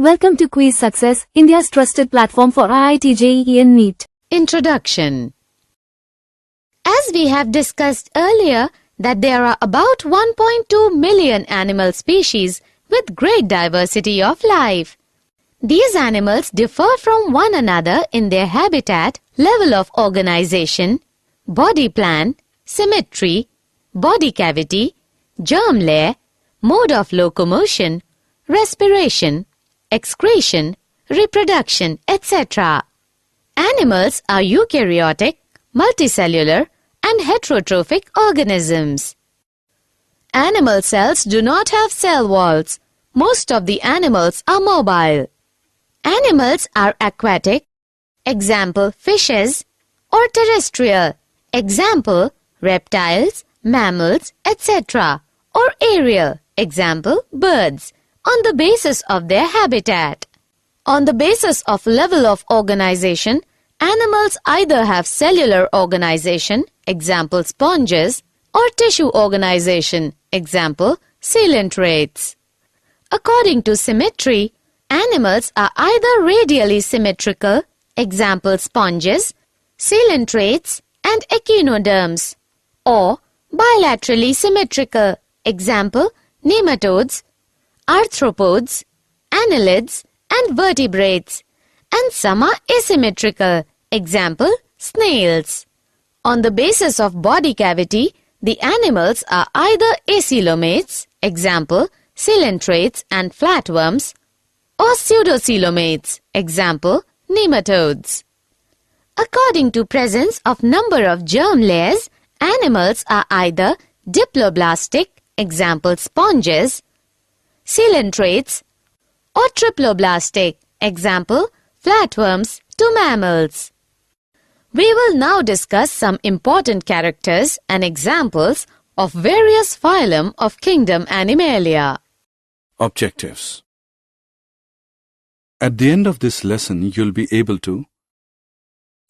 Welcome to Kwiiz Success, India's trusted platform for IIT JEE and NEET. Introduction. As we have discussed earlier that there are about 1.2 million animal species with great diversity of life. These animals differ from one another in their habitat, level of organization, body plan, symmetry, body cavity, germ layer, mode of locomotion, respiration, excretion, reproduction, etc. Animals are eukaryotic, multicellular, and heterotrophic organisms. Animal cells do not have cell walls. Most of the animals are mobile. Animals are aquatic, example fishes, or terrestrial, example reptiles, mammals, etc., or aerial, example birds, on the basis of their habitat. On the basis of level of organization, animals either have cellular organization, example sponges, or tissue organization, example coelentrates. According to symmetry, animals are either radially symmetrical, example sponges, coelentrates, and echinoderms, or bilaterally symmetrical, example nematodes, arthropods, annelids, and vertebrates, and some are asymmetrical, example snails. On the basis of body cavity, the animals are either acoelomates, example coelentrates and flatworms, or pseudocoelomates, example nematodes. According to presence of number of germ layers, animals are either diploblastic, example sponges, coelentrates, or triploblastic, example flatworms to mammals. We will now discuss some important characters and examples of various phylum of kingdom Animalia. Objectives. At the end of this lesson, you'll be able to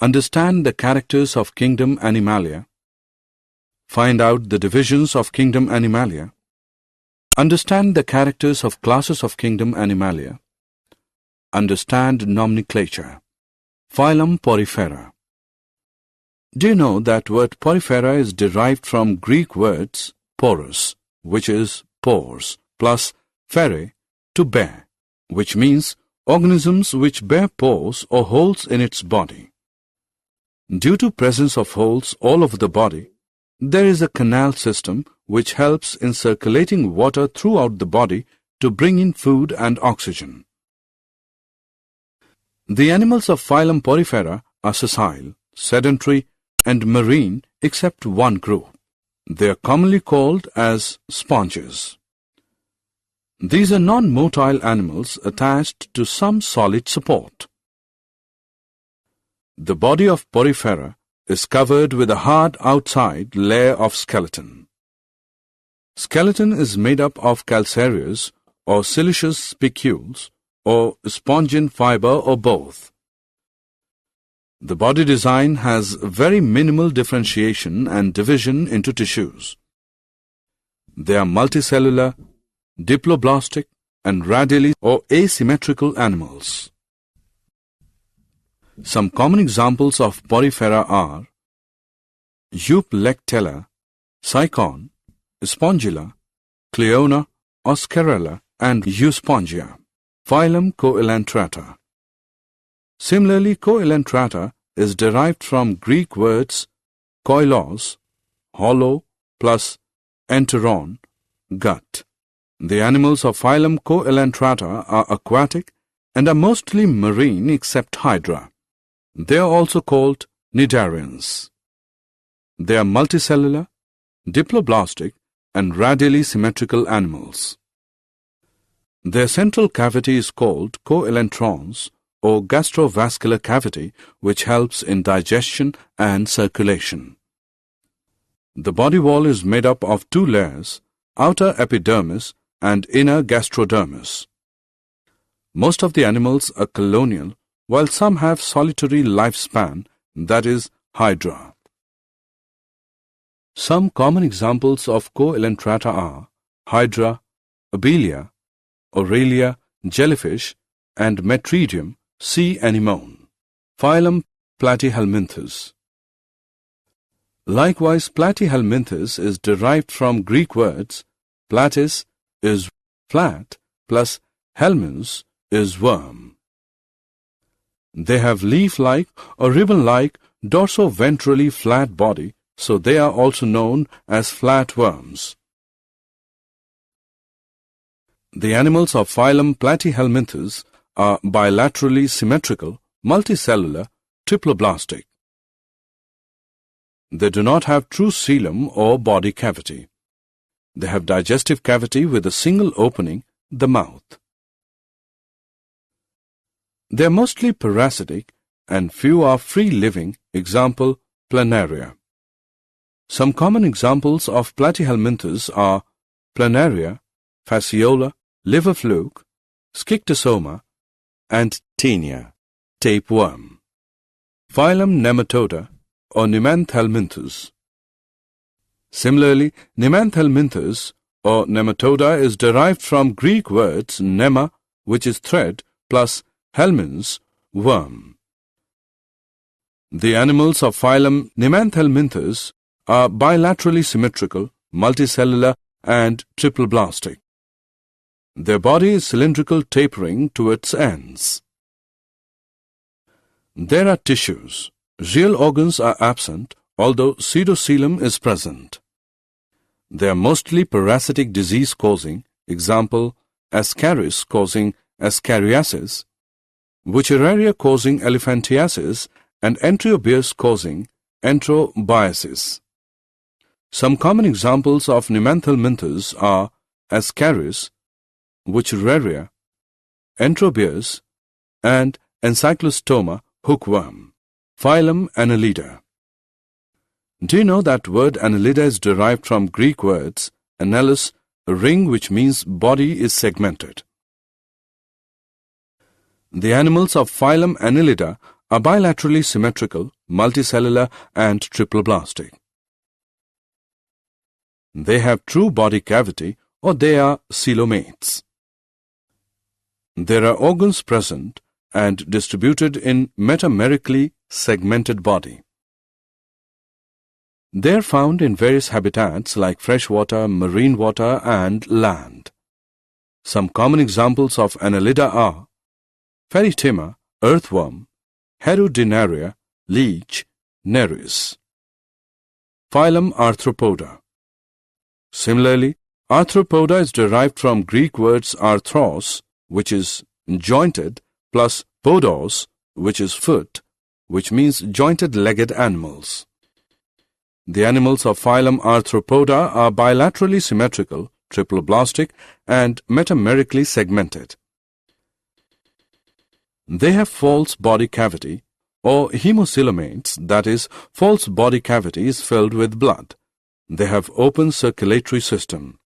understand the characters of kingdom Animalia, find out the divisions of kingdom Animalia, understand the characters of classes of kingdom Animalia, understand nomenclature. Phylum Porifera. Do you know that word porifera is derived from Greek words porous, which is pores, plus fere, to bear, which means organisms which bear pores or holes in its body. Due to presence of holes all over the body, there is a canal system which helps in circulating water throughout the body to bring in food and oxygen. The animals of phylum Porifera are sessile, sedentary, and marine except one group. They are commonly called as sponges. These are non-motile animals attached to some solid support. The body of Porifera is covered with a hard outside layer of skeleton. Skeleton is made up of calcareous or siliceous spicules or spongian fiber or both. The body design has very minimal differentiation and division into tissues. They are multicellular, diploblastic, and radially or asymmetrical animals. Some common examples of Porifera are Euplectella, Cycon, Spongilla, Cleona, Oscarella, and Euspongia. Phylum Coelentrata. Similarly, Coelentrata is derived from Greek words koilos, hollow, plus enteron, gut. The animals of phylum Coelentrata are aquatic and are mostly marine except Hydra. They are also called cnidarians. They are multicellular, diploblastic, and radially symmetrical animals. Their central cavity is called coelentrons or gastrovascular cavity, which helps in digestion and circulation. The body wall is made up of two layers, outer epidermis and inner gastrodermis. Most of the animals are colonial, while some have solitary lifespan, that is, Hydra. Some common examples of Coelentrata are Hydra, Abelia, Aurelia, jellyfish, and Metridium, sea anemone. Phylum Platyhelminthes. Likewise, Platyhelminthes is derived from Greek words platys is flat plus helminths is worm. They have leaf-like or ribbon-like dorso-ventrally flat body, so they are also known as flatworms. The animals of phylum Platyhelminthes are bilaterally symmetrical, multicellular, triploblastic. They do not have true coelom or body cavity. They have digestive cavity with a single opening, the mouth. They are mostly parasitic and few are free-living, example, planaria. Some common examples of Platyhelminthes are planaria, fasciola, liver fluke, schistosoma, and taenia, tapeworm. Phylum Nematoda or Nemanthelminthes. Similarly, Nemanthelminthes or Nematoda is derived from Greek words nema, which is thread, plus helminths, worm. The animals of phylum Nemanthelminthes are bilaterally symmetrical, multicellular, and triploblastic. Their body is cylindrical tapering to its ends. There are tissues. Real organs are absent, although pseudocoelom is present. They are mostly parasitic disease-causing, example, Ascaris causing ascariasis, Wuchereria causing elephantiasis, and Enterobius causing enterobiasis. Some common examples of Nemanthelminthes are Ascaris, Wuchereria, Enterobius, and Encyclostoma hookworm. Phylum Annelida. Do you know that word Annelida is derived from Greek words annelus, a ring, which means body is segmented. The animals of phylum Annelida are bilaterally symmetrical, multicellular, and triploblastic. They have true body cavity, or they are coelomates. There are organs present and distributed in metamerically segmented body. They are found in various habitats like freshwater, marine water, and land. Some common examples of Annelida are Ferritima, earthworm, Herodinaria, leech, Nereis. Phylum Arthropoda. Similarly, Arthropoda is derived from Greek words arthros, which is jointed, plus podos, which is foot, which means jointed-legged animals. The animals of phylum Arthropoda are bilaterally symmetrical, triploblastic, and metamerically segmented. They have false body cavity, or hemocoelomates, that is, false body cavity is filled with blood. They have open circulatory system.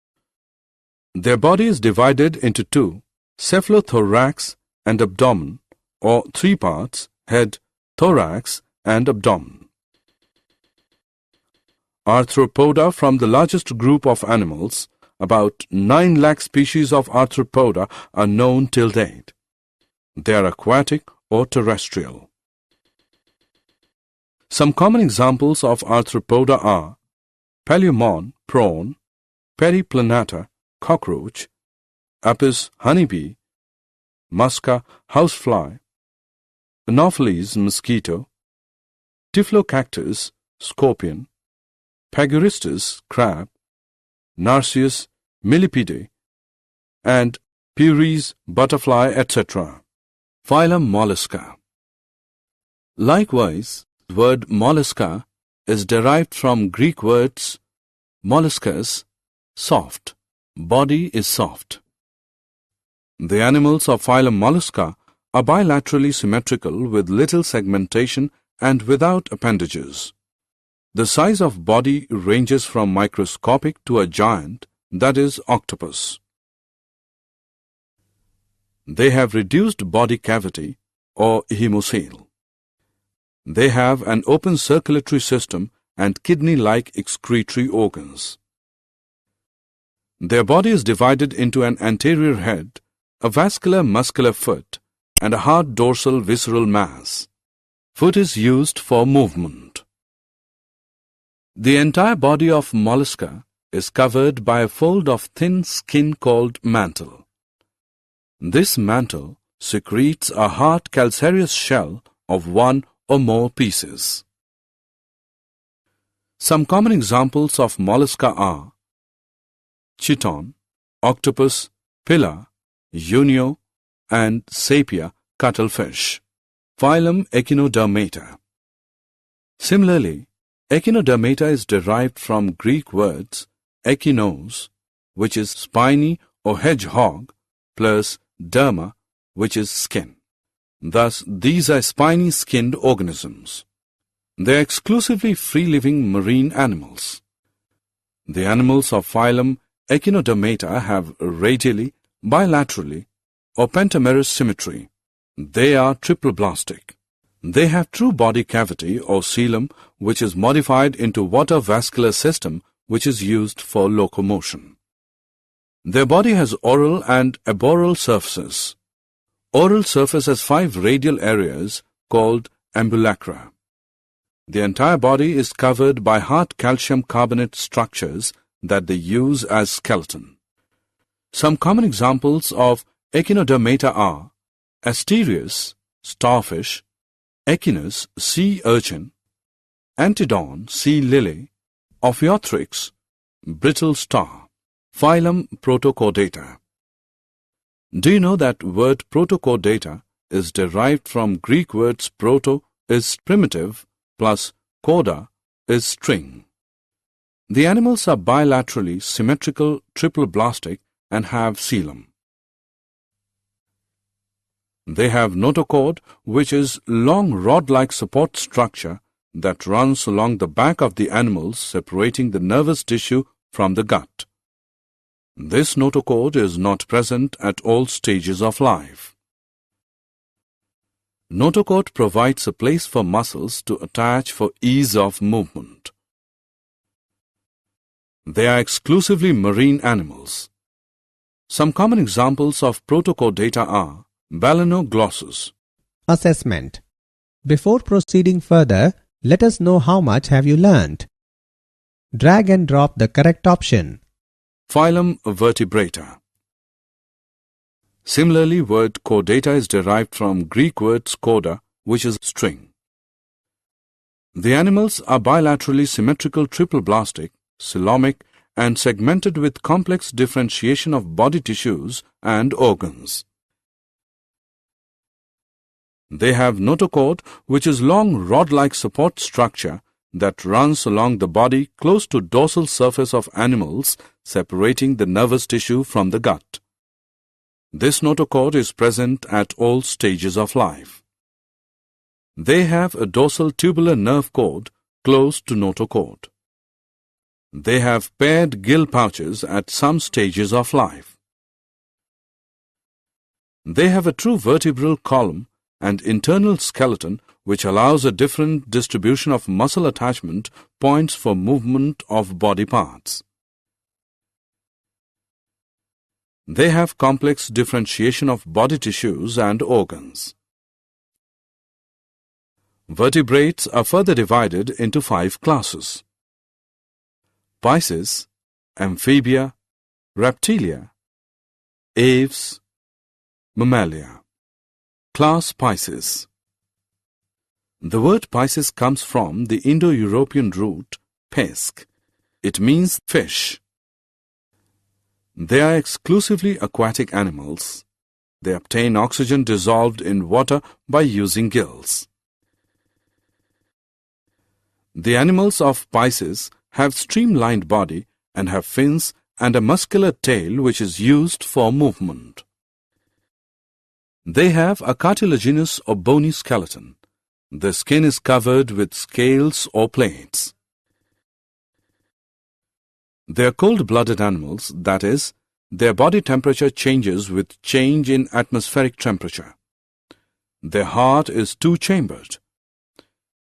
Their body is divided into two, cephalothorax and abdomen, or three parts, head, thorax, and abdomen. Arthropoda from the largest group of animals, about 9 lakh species of arthropoda are known till date. They are aquatic or terrestrial. Some common examples of arthropoda are Paleomon, prawn, Periplanata, cockroach, Apis, honeybee, Musca, housefly, Anopheles, mosquito, Typhlocactus, scorpion, Paguristus, crab, Narcissus, millipede, and Puris, butterfly, etc. Phylum Mollusca. Likewise, the word mollusca is derived from Greek words molluscus, soft, body is soft. The animals of phylum Mollusca are bilaterally symmetrical with little segmentation and without appendages. The size of body ranges from microscopic to a giant, that is, octopus. They have reduced body cavity or hemocoel. They have an open circulatory system and kidney-like excretory organs. Their body is divided into an anterior head, a vascular muscular foot, and a hard dorsal visceral mass. Foot is used for movement. The entire body of mollusca is covered by a fold of thin skin called mantle. This mantle secretes a hard calcareous shell of one or more pieces. Some common examples of mollusca are chiton, octopus, pilla, unio, and sepia cuttlefish. Phylum Echinodermata. Similarly, Echinodermata is derived from Greek words echinos, which is spiny or hedgehog, plus derma, which is skin. Thus, these are spiny-skinned organisms. They are exclusively free-living marine animals. The animals of phylum Echinodermata have radially, bilaterally, or pentamerous symmetry. They are triploblastic. They have true body cavity or coelom, which is modified into water vascular system, which is used for locomotion. Their body has oral and aboral surfaces. Oral surface has 5 radial areas called ambulacra. The entire body is covered by hard calcium carbonate structures that they use as skeleton. Some common examples of Echinodermata are Asterias, starfish, Echinus, sea urchin, Antedon, sea lily, Ophiothrix, brittle star. Phylum Protochordata. Do you know that word protochordata is derived from Greek words proto is primitive plus chorda is string. The animals are bilaterally symmetrical triploblastic and have coelom. They have notochord, which is long rod-like support structure that runs along the back of the animals, separating the nervous tissue from the gut. This notochord is not present at all stages of life. Notochord provides a place for muscles to attach for ease of movement. They are exclusively marine animals. Some common examples of protochordata are Balanoglossus. Assessment. Before proceeding further, let us know how much have you learnt. Drag and drop the correct option. Phylum Vertebrata. Similarly, word chordata is derived from Greek words chorda, which is string. The animals are bilaterally symmetrical triploblastic, coelomic, and segmented with complex differentiation of body tissues and organs. They have notochord, which is long rod-like support structure that runs along the body close to dorsal surface of animals, separating the nervous tissue from the gut. This notochord is present at all stages of life. They have a dorsal tubular nerve cord close to notochord. They have paired gill pouches at some stages of life. They have a true vertebral column and internal skeleton which allows a different distribution of muscle attachment points for movement of body parts. They have complex differentiation of body tissues and organs. Vertebrates are further divided into 5 classes: Pisces, Amphibia, Reptilia, Aves, Mammalia. Class Pisces. The word Pisces comes from the Indo-European root pesc. It means fish. They are exclusively aquatic animals. They obtain oxygen dissolved in water by using gills. The animals of Pisces have streamlined body and have fins and a muscular tail which is used for movement. They have a cartilaginous or bony skeleton. The skin is covered with scales or plates. They are cold-blooded animals, that is, their body temperature changes with change in atmospheric temperature. Their heart is two-chambered.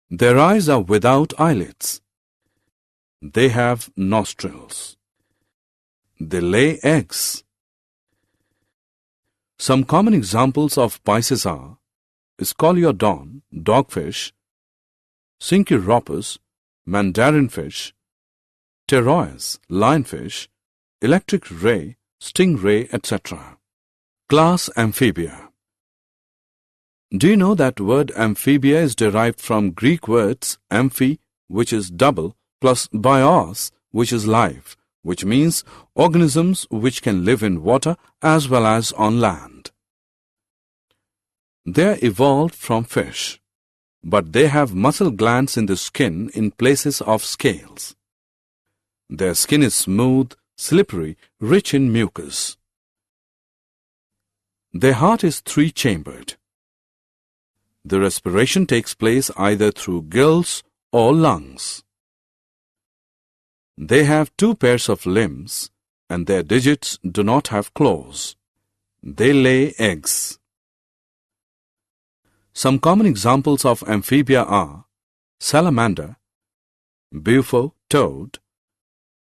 Their eyes are without eyelids. They have nostrils. They lay eggs. Some common examples of Pisces are Scoliodon, dogfish, Syncheuropus, mandarin fish, Pterois, lionfish, electric ray, stingray, etc. Class Amphibia. Do you know that word amphibia is derived from Greek words amphi, which is double, plus bios, which is life, which means organisms which can live in water as well as on land. They are evolved from fish, but they have muscle glands in the skin in places of scales. Their skin is smooth, slippery, rich in mucus. Their heart is three-chambered. The respiration takes place either through gills or lungs. They have 2 pairs of limbs, and their digits do not have claws. They lay eggs. Some common examples of amphibia are salamander, bufo, toad,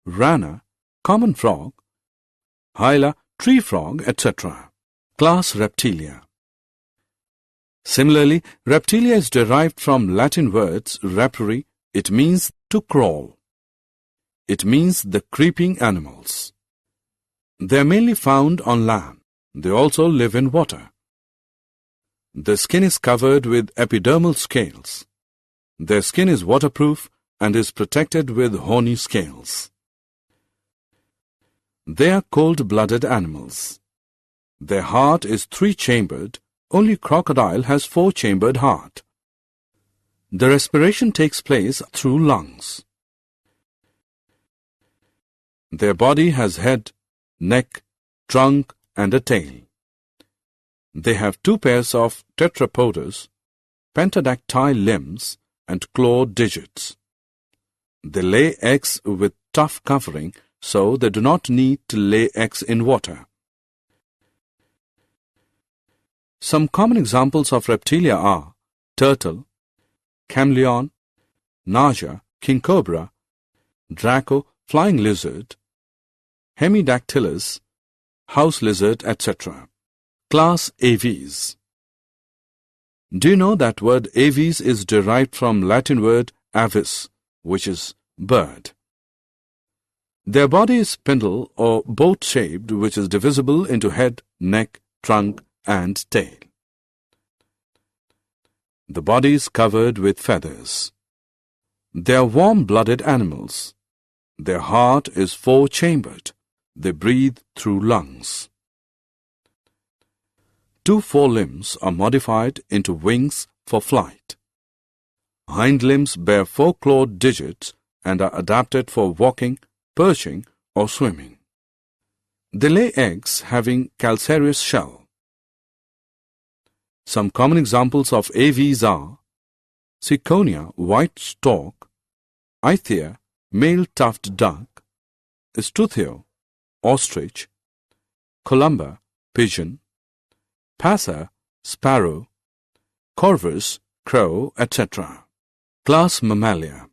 rana, common frog, hyla, tree frog, etc. Class Reptilia. Similarly, reptilia is derived from Latin words repere. It means to crawl. It means the creeping animals. They are mainly found on land. They also live in water. The skin is covered with epidermal scales. Their skin is waterproof and is protected with horny scales. They are cold-blooded animals. Their heart is three-chambered. Only crocodile has four-chambered heart. The respiration takes place through lungs. Their body has head, neck, trunk, and a tail. They have 2 pairs of tetrapods, pentadactyl limbs, and clawed digits. They lay eggs with tough covering, so they do not need to lay eggs in water. Some common examples of reptilia are turtle, chameleon, naja, king cobra, draco, flying lizard, hemidactylus, house lizard, etc. Class Aves. Do you know that word aves is derived from Latin word avis, which is bird? Their body is spindle or boat-shaped, which is divisible into head, neck, trunk, and tail. The body is covered with feathers. They are warm-blooded animals. Their heart is four-chambered. They breathe through lungs. 2 forelimbs are modified into wings for flight. Hind limbs bear 4 clawed digits and are adapted for walking, perching, or swimming. They lay eggs having calcareous shell. Some common examples of aves are Ciconia, white stork, Ithia, male tuft duck, Struthio, ostrich, Columba, pigeon, Passer, sparrow, Corvus, crow, etc. Class Mammalia.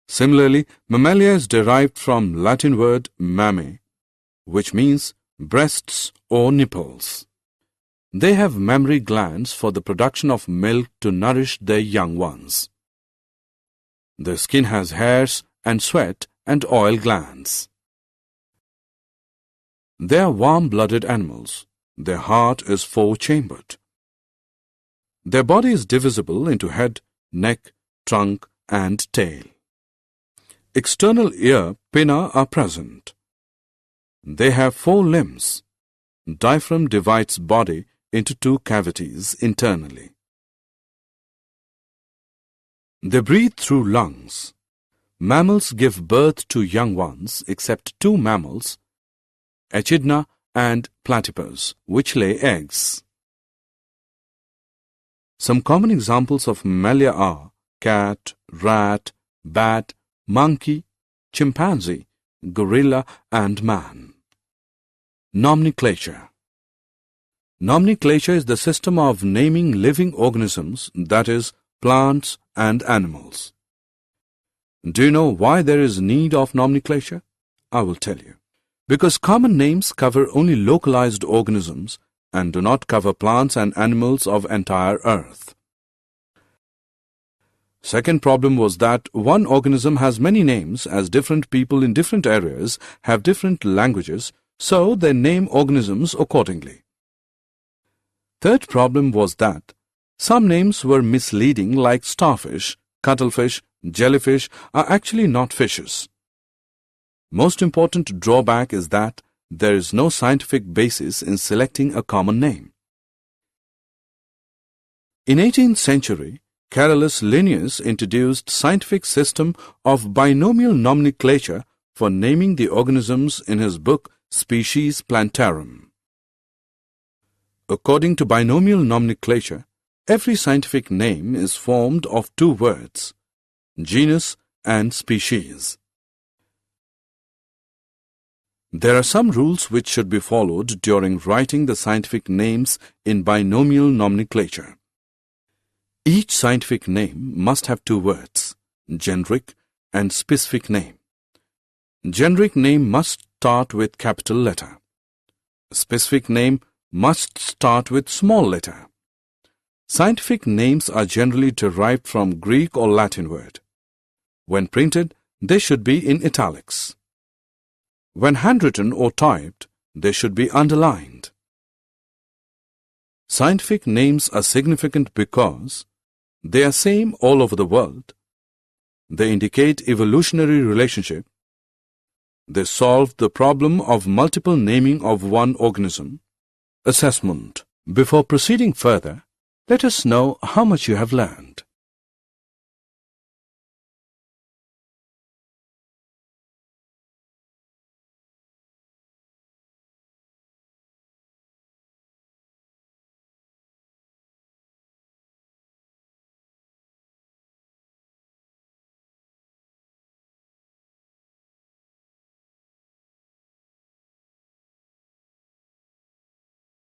Similarly, mammalia is derived from Latin word mamme, which means breasts or nipples. They have mammary glands for the production of milk to nourish their young ones. Their skin has hairs and sweat and oil glands. They are warm-blooded animals. Their heart is four-chambered. Their body is divisible into head, neck, trunk, and tail. External ear pinna are present. They have 4 limbs. Diaphragm divides body into 2 cavities internally. They breathe through lungs. Mammals give birth to young ones except 2 mammals, Echidna and Platypus, which lay eggs. Some common examples of mammalia are cat, rat, bat, monkey, chimpanzee, gorilla, and man. Nomenclature. Nomenclature is the system of naming living organisms, that is, plants and animals. Do you know why there is need of nomenclature? I will tell you. Because common names cover only localized organisms and do not cover plants and animals of entire Earth. Second problem was that one organism has many names as different people in different areas have different languages, so they name organisms accordingly. Third problem was that some names were misleading, like starfish, cuttlefish, jellyfish are actually not fishes. Most important drawback is that there is no scientific basis in selecting a common name. In 18th century, Carolus Linnaeus introduced scientific system of binomial nomenclature for naming the organisms in his book Species Plantarum. According to binomial nomenclature, every scientific name is formed of two words, genus and species. There are some rules which should be followed during writing the scientific names in binomial nomenclature. Each scientific name must have two words, generic and specific name. Generic name must start with capital letter. Specific name must start with small letter. Scientific names are generally derived from Greek or Latin word. When printed, they should be in italics. When handwritten or typed, they should be underlined. Scientific names are significant because they are same all over the world. They indicate evolutionary relationship. They solve the problem of multiple naming of one organism. Assessment. Before proceeding further, let us know how much you have learned.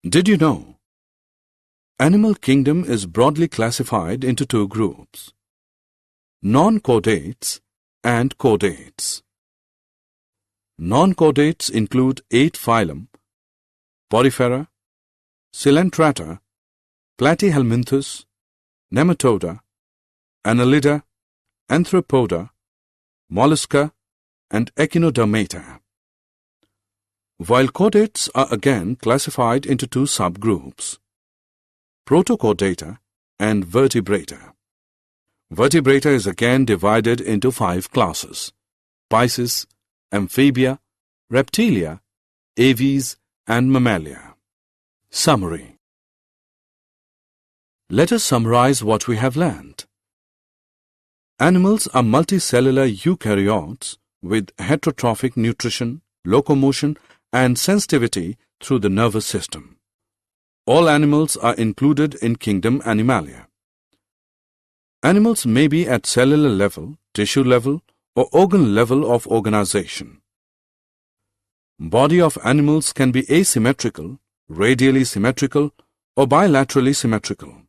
Did you know? Animal kingdom is broadly classified into two groups, non-chordates and chordates. Non-chordates include 8 phylum, Porifera, Coelenterata, Platyhelminthes, Nematoda, Annelida, Arthropoda, Mollusca, and Echinodermata. While chordates are again classified into two subgroups, Protochordata and Vertebrata. Vertebrata is again divided into 5 classes, Pisces, Amphibia, Reptilia, Aves, and Mammalia. Summary. Let us summarize what we have learned. Animals are multicellular eukaryotes with heterotrophic nutrition, locomotion, and sensitivity through the nervous system. All animals are included in kingdom Animalia. Animals may be at cellular level, tissue level, or organ level of organization. Body of animals can be asymmetrical, radially symmetrical, or bilaterally symmetrical.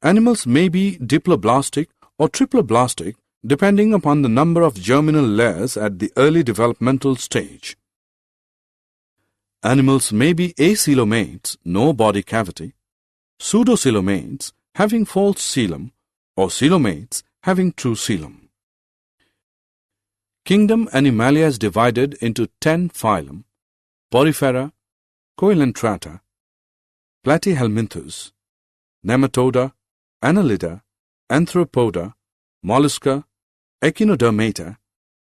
Animals may be diploblastic or triploblastic depending upon the number of germinal layers at the early developmental stage. Animals may be acoelomates, no body cavity, pseudocoelomates, having false coelom, or coelomates, having true coelom. Kingdom Animalia is divided into 10 phylum, Porifera, Coelenterata, Platyhelminthes, Nematoda, Annelida, Arthropoda, Mollusca, Echinodermata,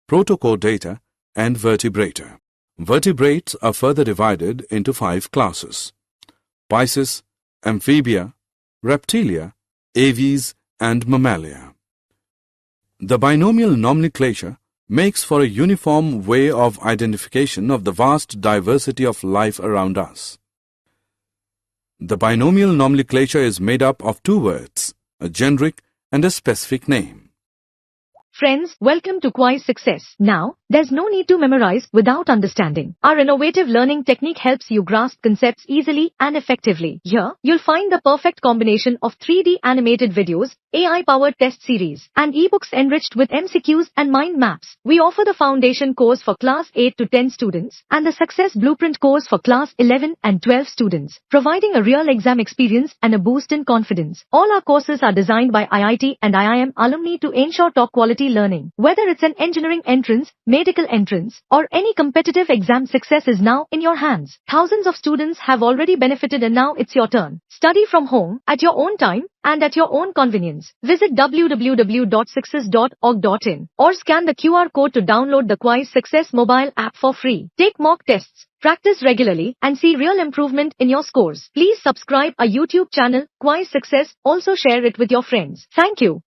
Protochordata, and Vertebrata. Vertebrates are further divided into 5 classes, Pisces, Amphibia, Reptilia, Aves, and Mammalia. The binomial nomenclature makes for a uniform way of identification of the vast diversity of life around us. The binomial nomenclature is made up of 2 words, a generic and a specific name. Friends, welcome to Kwiiz Success. Now, there's no need to memorize without understanding. Our innovative learning technique helps you grasp concepts easily and effectively. Here, you'll find the perfect combination of 3D animated videos, AI-powered test series, and ebooks enriched with MCQs and mind maps. We offer the foundation course for class 8 to 10 students and the success blueprint course for class 11 and 12 students, providing a real exam experience and a boost in confidence. All our courses are designed by IIT and IIM alumni to ensure top quality learning. Whether it's an engineering entrance, medical entrance, or any competitive exam, success is now in your hands. Thousands of students have already benefited and now it's your turn. Study from home, at your own time, and at your own convenience. Visit www.success.org.in or scan the QR code to download the Kwiiz Success mobile app for free. Take mock tests, practice regularly, and see real improvement in your scores. Please subscribe our YouTube channel, Kwiiz Success. Also share it with your friends. Thank you.